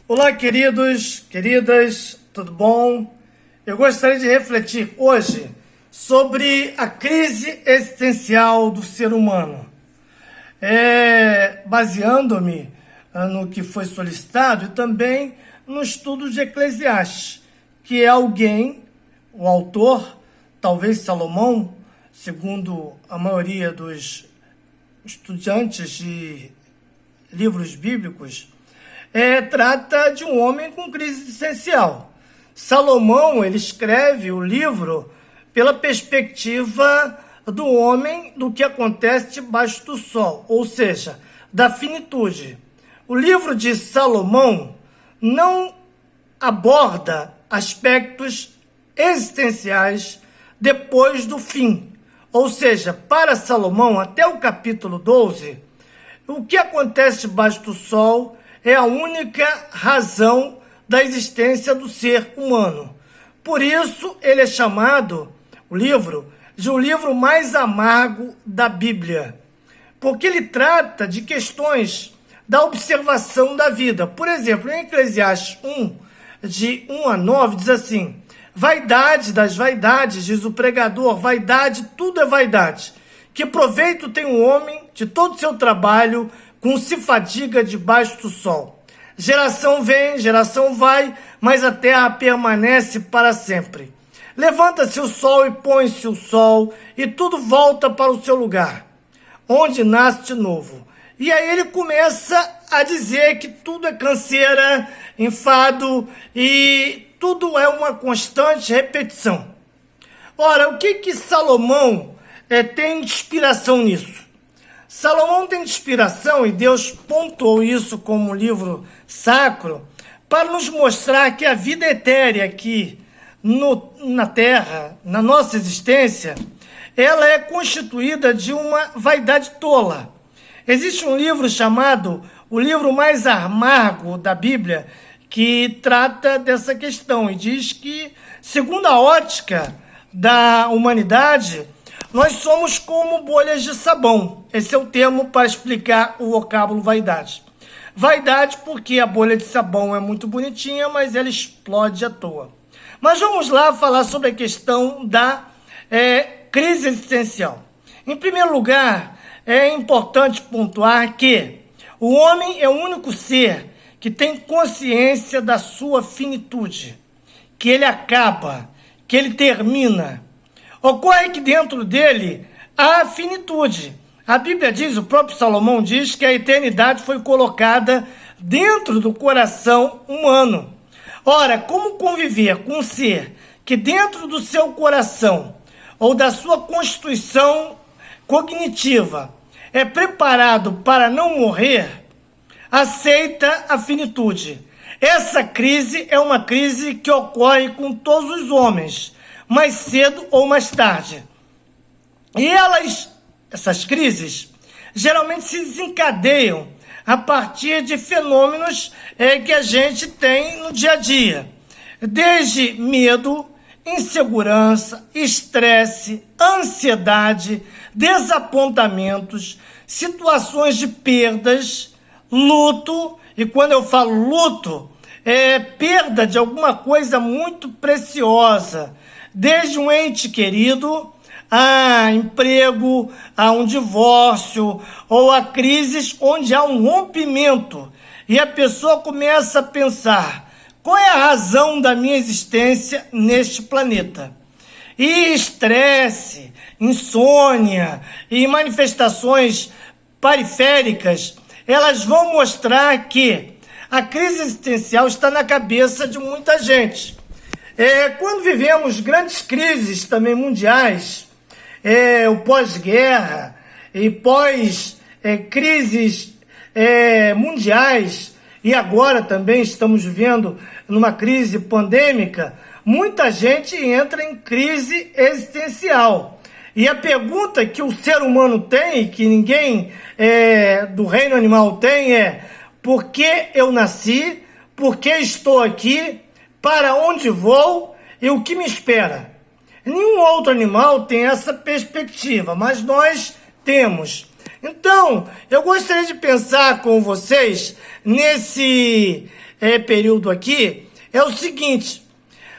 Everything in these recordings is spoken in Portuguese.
Olá, queridos, queridas, tudo bom? Eu gostaria de refletir hoje sobre a crise existencial do ser humano, baseando-me no que foi solicitado e também no estudo de Eclesiastes, que é alguém, o autor, talvez Salomão, segundo a maioria dos estudantes de livros bíblicos, trata de um homem com crise existencial. Salomão, ele escreve o livro pela perspectiva do homem, do que acontece debaixo do sol, ou seja, da finitude. O livro de Salomão não aborda aspectos existenciais depois do fim. Ou seja, para Salomão, até o capítulo 12, o que acontece debaixo do sol é a única razão da existência do ser humano. Por isso, ele é chamado, o livro, de o livro mais amargo da Bíblia, porque ele trata de questões da observação da vida. Por exemplo, em Eclesiastes 1, de 1 a 9, diz assim: vaidade das vaidades, diz o pregador, vaidade, tudo é vaidade. Que proveito tem um homem de todo o seu trabalho, com se fadiga debaixo do sol? Geração vem, geração vai, mas a terra permanece para sempre. Levanta-se o sol e põe-se o sol, e tudo volta para o seu lugar, onde nasce de novo. E aí ele começa a dizer que tudo é canseira, enfado, e tudo é uma constante repetição. Ora, o que Salomão tem inspiração nisso? Salomão tem inspiração, e Deus pontuou isso como um livro sacro, para nos mostrar que a vida etérea aqui na Terra, na nossa existência, ela é constituída de uma vaidade tola. Existe um livro chamado o livro mais amargo da Bíblia, que trata dessa questão e diz que, segundo a ótica da humanidade, nós somos como bolhas de sabão. Esse é o termo para explicar o vocábulo vaidade. Vaidade porque a bolha de sabão é muito bonitinha, mas ela explode à toa. Mas vamos lá falar sobre a questão da crise existencial. Em primeiro lugar, é importante pontuar que o homem é o único ser que tem consciência da sua finitude, que ele acaba, que ele termina. Ocorre que dentro dele há finitude. A Bíblia diz, o próprio Salomão diz, que a eternidade foi colocada dentro do coração humano. Ora, como conviver com um ser que dentro do seu coração ou da sua constituição cognitiva é preparado para não morrer, aceita a finitude. Essa crise é uma crise que ocorre com todos os homens, mais cedo ou mais tarde. E essas crises, geralmente se desencadeiam a partir de fenômenos que a gente tem no dia a dia. Desde medo, insegurança, estresse, ansiedade, desapontamentos, situações de perdas, luto, e quando eu falo luto, é perda de alguma coisa muito preciosa, desde um ente querido, a emprego, a um divórcio, ou a crises onde há um rompimento, e a pessoa começa a pensar, qual é a razão da minha existência neste planeta? E estresse, insônia e manifestações periféricas, elas vão mostrar que a crise existencial está na cabeça de muita gente. Quando vivemos grandes crises também mundiais, o pós-guerra e pós-crises mundiais, e agora também estamos vivendo numa crise pandêmica, muita gente entra em crise existencial. E a pergunta que o ser humano tem, que ninguém do reino animal tem, é: por que eu nasci? Por que estou aqui? Para onde vou? E o que me espera? Nenhum outro animal tem essa perspectiva, mas nós temos. Então, eu gostaria de pensar com vocês nesse período aqui é o seguinte: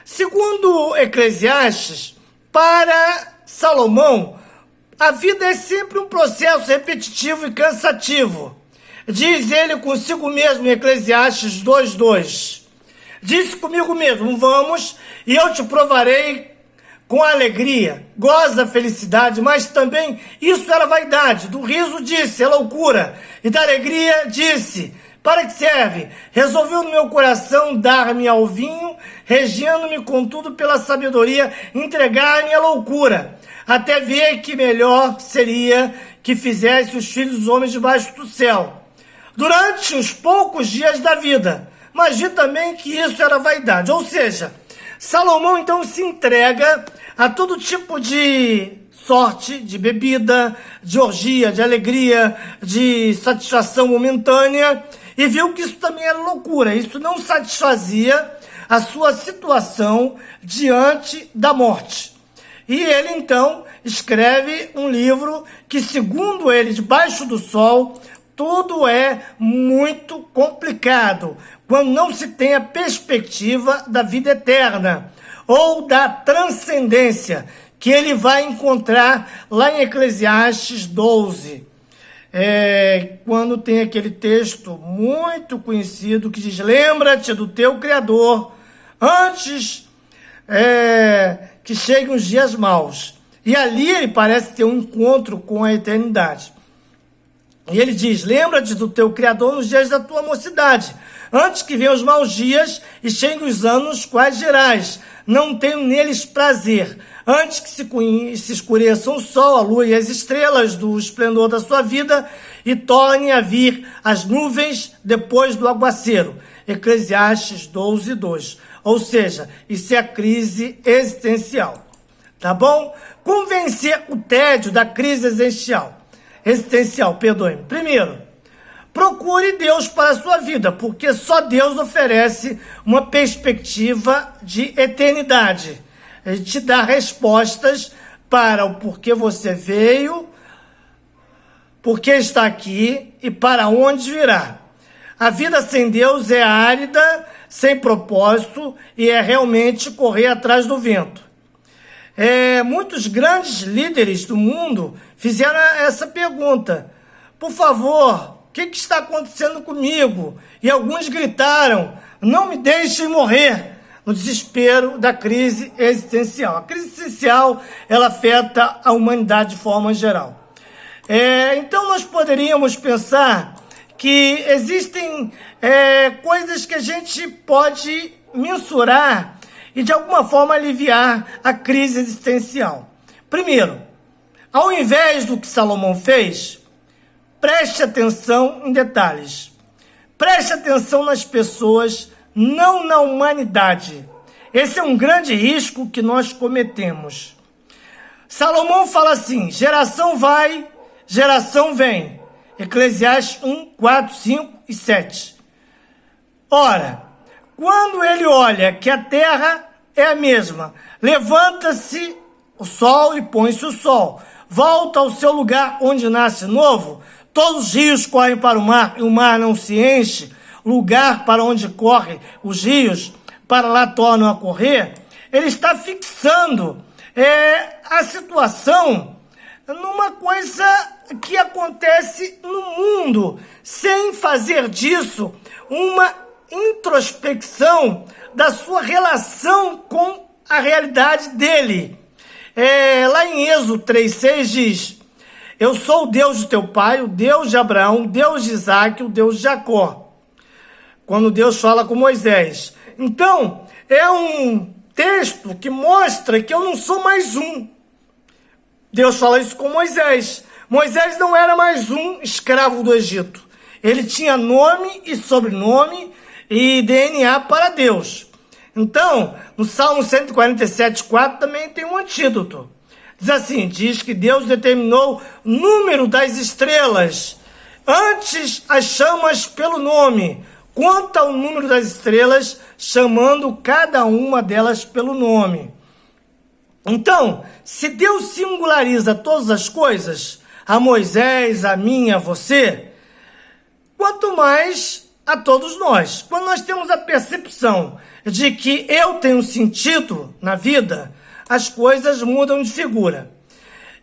segundo Eclesiastes, para Salomão, a vida é sempre um processo repetitivo e cansativo. Diz ele consigo mesmo em Eclesiastes 2:2. Disse comigo mesmo: vamos, e eu te provarei com alegria. Goza a felicidade, mas também isso era vaidade. Do riso disse, é loucura. E da alegria disse, para que serve? Resolveu no meu coração dar-me ao vinho, regindo-me contudo pela sabedoria, entregar-me à loucura, até ver que melhor seria que fizesse os filhos dos homens debaixo do céu, durante os poucos dias da vida. Mas vi também que isso era vaidade. Ou seja, Salomão então se entrega a todo tipo de sorte, de bebida, de orgia, de alegria, de satisfação momentânea, e viu que isso também era loucura. Isso não satisfazia a sua situação diante da morte. E ele então escreve um livro que, segundo ele, Debaixo do Sol, tudo é muito complicado quando não se tem a perspectiva da vida eterna ou da transcendência, que ele vai encontrar lá em Eclesiastes 12. Quando tem aquele texto muito conhecido que diz: lembra-te do teu Criador antes que cheguem os dias maus. E ali ele parece ter um encontro com a eternidade. E ele diz: lembra-te do teu Criador nos dias da tua mocidade, antes que venham os maus dias e cheguem os anos quais dirás, não tenho neles prazer, antes que se escureçam o sol, a lua e as estrelas do esplendor da sua vida, e tornem a vir as nuvens depois do aguaceiro. Eclesiastes 12:2. Ou seja, isso é a crise existencial. Tá bom? Como vencer o tédio da crise existencial, perdoe-me. Primeiro, procure Deus para a sua vida, porque só Deus oferece uma perspectiva de eternidade. Ele te dá respostas para o porquê você veio, porquê está aqui e para onde virá. A vida sem Deus é árida, sem propósito, e é realmente correr atrás do vento. Muitos grandes líderes do mundo fizeram essa pergunta: por favor, o que está acontecendo comigo? E alguns gritaram: não me deixem morrer, no desespero da crise existencial. A crise existencial, ela afeta a humanidade de forma geral. Então nós poderíamos pensar que existem coisas que a gente pode mensurar e de alguma forma aliviar a crise existencial. Primeiro, ao invés do que Salomão fez, preste atenção em detalhes. Preste atenção nas pessoas, não na humanidade. Esse é um grande risco que nós cometemos. Salomão fala assim: geração vai, geração vem. Eclesiastes 1, 4, 5 e 7. Ora, quando ele olha que a terra é a mesma, levanta-se o sol e põe-se o sol, volta ao seu lugar onde nasce novo, todos os rios correm para o mar e o mar não se enche, lugar para onde correm os rios, para lá tornam a correr. Ele está fixando a situação numa coisa que acontece no mundo, sem fazer disso uma introspecção da sua relação com a realidade dele. Lá em Êxodo 3:6 diz: eu sou o Deus de teu pai, o Deus de Abraão, o Deus de Isaac, o Deus de Jacó. Quando Deus fala com Moisés. Então, é um texto que mostra que eu não sou mais um. Deus fala isso com Moisés. Moisés não era mais um escravo do Egito. Ele tinha nome e sobrenome e DNA para Deus. Então, no Salmo 147:4 também tem um antídoto. Diz assim: diz que Deus determinou o número das estrelas, antes as chamas pelo nome, quanto ao número das estrelas, chamando cada uma delas pelo nome. Então, se Deus singulariza todas as coisas, a Moisés, a mim, a você, quanto mais a todos nós. Quando nós temos a percepção de que eu tenho sentido na vida, as coisas mudam de figura.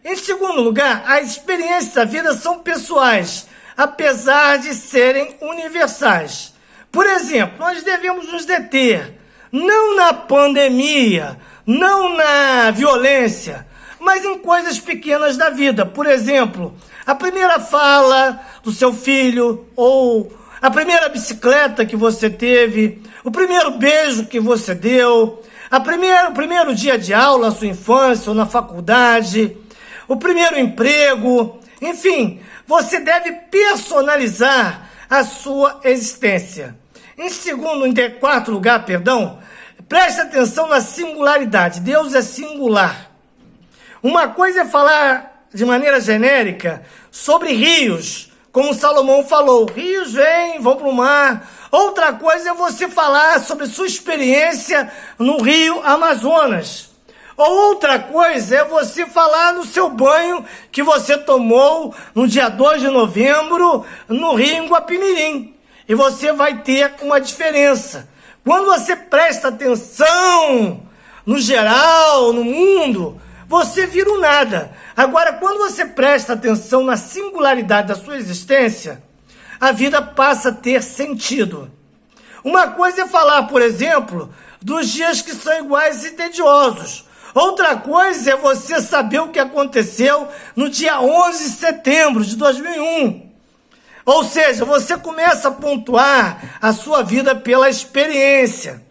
Em segundo lugar, as experiências da vida são pessoais, apesar de serem universais. Por exemplo, nós devemos nos deter, não na pandemia, não na violência, mas em coisas pequenas da vida. Por exemplo, a primeira fala do seu filho, ou a primeira bicicleta que você teve, o primeiro beijo que você deu, o primeiro dia de aula na sua infância ou na faculdade, o primeiro emprego, enfim, você deve personalizar a sua existência. Em quarto lugar, preste atenção na singularidade. Deus é singular. Uma coisa é falar de maneira genérica sobre rios, como Salomão falou, rios vão para o mar. Outra coisa é você falar sobre sua experiência no rio Amazonas. Ou outra coisa é você falar no seu banho que você tomou no dia 2 de novembro no rio Guapimirim. E você vai ter uma diferença. Quando você presta atenção no geral, no mundo, você vira um nada. Agora, quando você presta atenção na singularidade da sua existência, a vida passa a ter sentido. Uma coisa é falar, por exemplo, dos dias que são iguais e tediosos. Outra coisa é você saber o que aconteceu no dia 11 de setembro de 2001. Ou seja, você começa a pontuar a sua vida pela experiência.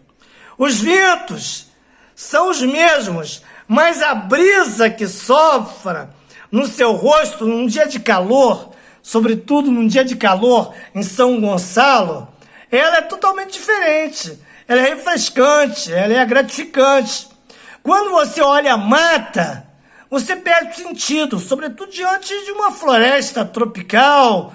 Os ventos são os mesmos, mas a brisa que sopra no seu rosto num dia de calor, sobretudo num dia de calor em São Gonçalo, ela é totalmente diferente. Ela é refrescante, ela é gratificante. Quando você olha a mata, você perde sentido, sobretudo diante de uma floresta tropical,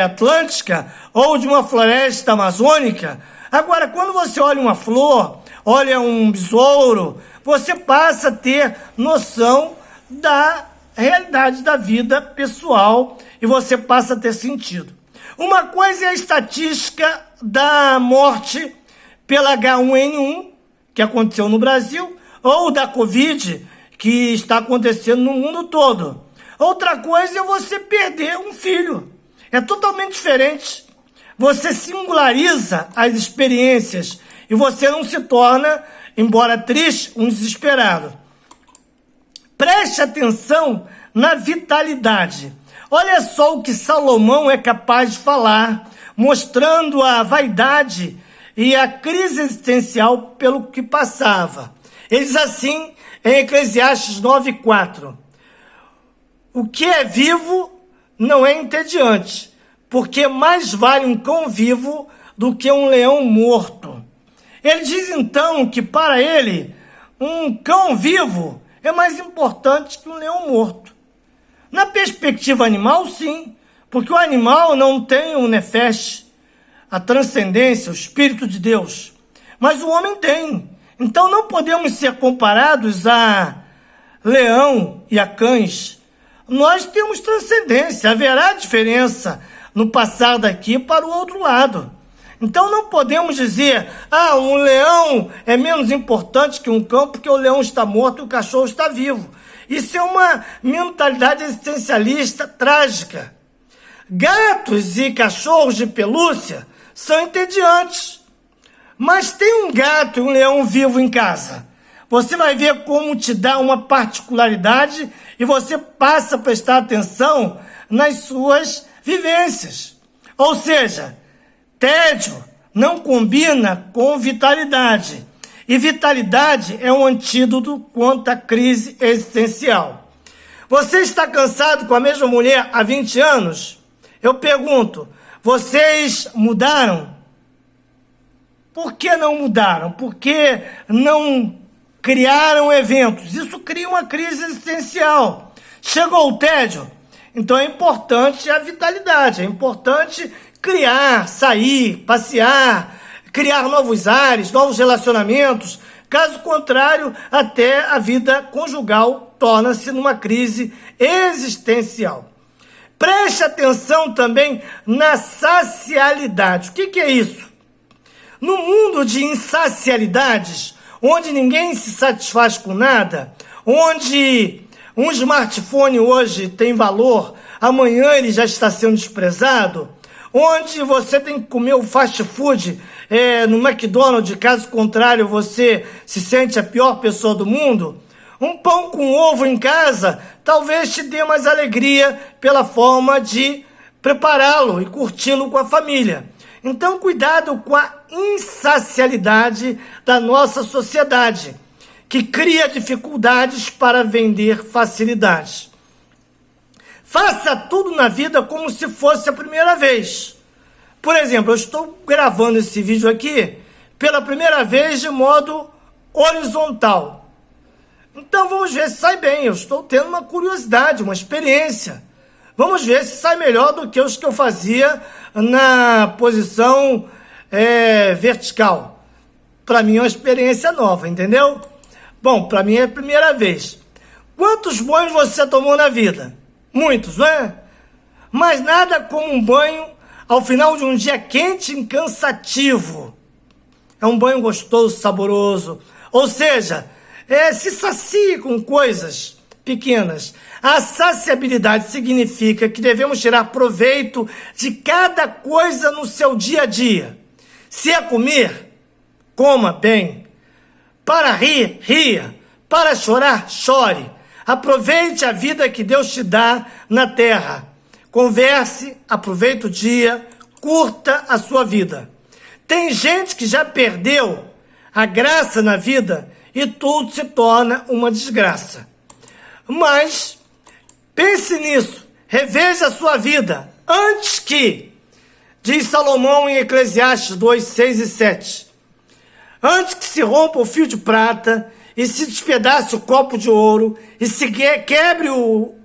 atlântica, ou de uma floresta amazônica. Agora, quando você olha uma flor, olha um besouro, você passa a ter noção da realidade da vida pessoal e você passa a ter sentido. Uma coisa é a estatística da morte pela H1N1, que aconteceu no Brasil, ou da Covid, que está acontecendo no mundo todo. Outra coisa é você perder um filho. É totalmente diferente. Você singulariza as experiências e você não se torna, embora triste, um desesperado. Preste atenção na vitalidade. Olha só o que Salomão é capaz de falar, mostrando a vaidade e a crise existencial pelo que passava. Ele diz assim em Eclesiastes 9:4. O que é vivo não é entediante, porque mais vale um cão vivo do que um leão morto. Ele diz então que para ele um cão vivo é mais importante que um leão morto. Na perspectiva animal, sim, porque o animal não tem o nefesh, a transcendência, o Espírito de Deus, mas o homem tem. Então não podemos ser comparados a leão e a cães. Nós temos transcendência, haverá diferença no passar daqui para o outro lado. Então não podemos dizer, um leão é menos importante que um cão porque o leão está morto e o cachorro está vivo. Isso é uma mentalidade existencialista trágica. Gatos e cachorros de pelúcia são entediantes. Mas tem um gato e um leão vivo em casa. Você vai ver como te dá uma particularidade e você passa a prestar atenção nas suas vivências. Ou seja, tédio não combina com vitalidade. E vitalidade é um antídoto contra a crise existencial. Você está cansado com a mesma mulher há 20 anos? Eu pergunto, vocês mudaram? Por que não mudaram? Por que não criaram eventos? Isso cria uma crise existencial. Chegou o tédio? Então é importante a vitalidade, é importante criar, sair, passear, criar novos ares, novos relacionamentos. Caso contrário, até a vida conjugal torna-se numa crise existencial. Preste atenção também na sacialidade. O que é isso? No mundo de insacialidades, onde ninguém se satisfaz com nada, onde um smartphone hoje tem valor, amanhã ele já está sendo desprezado, onde você tem que comer o fast food no McDonald's, caso contrário você se sente a pior pessoa do mundo, um pão com ovo em casa talvez te dê mais alegria pela forma de prepará-lo e curti-lo com a família. Então, cuidado com a insacialidade da nossa sociedade, que cria dificuldades para vender facilidades. Faça tudo na vida como se fosse a primeira vez. Por exemplo, eu estou gravando esse vídeo aqui pela primeira vez de modo horizontal. Então vamos ver se sai bem. Eu estou tendo uma curiosidade, uma experiência. Vamos ver se sai melhor do que os que eu fazia na posição vertical. Para mim é uma experiência nova, entendeu? Bom, para mim é a primeira vez. Quantos banhos você tomou na vida? Muitos, não é? Mas nada como um banho ao final de um dia quente e cansativo. É um banho gostoso, saboroso. Ou seja, se sacie com coisas pequenas. A saciabilidade significa que devemos tirar proveito de cada coisa no seu dia a dia. Se é comer, coma bem. Para rir, ria. Para chorar, chore. Aproveite a vida que Deus te dá na terra. Converse, aproveite o dia, curta a sua vida. Tem gente que já perdeu a graça na vida e tudo se torna uma desgraça. Mas pense nisso, reveja a sua vida antes que, diz Salomão em Eclesiastes 2, 6 e 7, antes que se rompa o fio de prata e se despedace o copo de ouro e se quebre o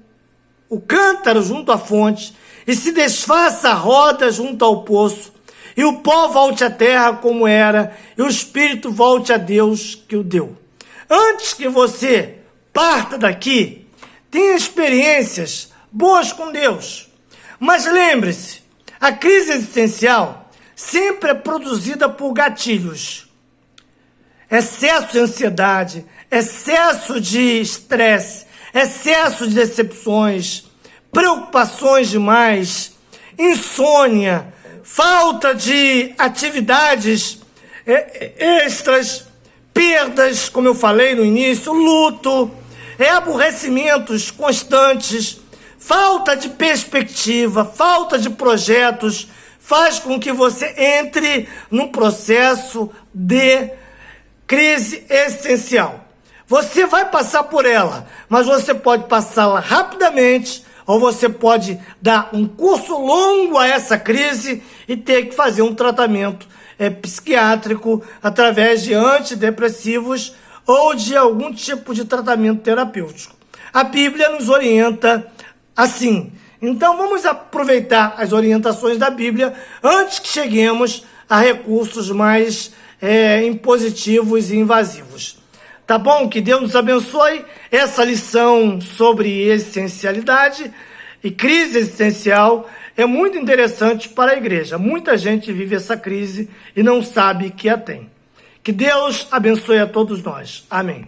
cântaro junto à fonte e se desfaça a roda junto ao poço e o pó volte à terra como era e o espírito volte a Deus que o deu. Antes que você parta daqui, tenha experiências boas com Deus. Mas lembre-se, a crise existencial sempre é produzida por gatilhos. Excesso de ansiedade, excesso de estresse, excesso de decepções, preocupações demais, insônia, falta de atividades extras, perdas, como eu falei no início, luto, aborrecimentos constantes, falta de perspectiva, falta de projetos, faz com que você entre num processo de crise existencial. Você vai passar por ela, mas você pode passá-la rapidamente, ou você pode dar um curso longo a essa crise e ter que fazer um tratamento psiquiátrico através de antidepressivos ou de algum tipo de tratamento terapêutico. A Bíblia nos orienta assim. Então vamos aproveitar as orientações da Bíblia antes que cheguemos a recursos mais impositivos e invasivos. Tá bom? Que Deus nos abençoe. Essa lição sobre essencialidade e crise existencial é muito interessante para a igreja. Muita gente vive essa crise e não sabe que a tem. Que Deus abençoe a todos nós. Amém.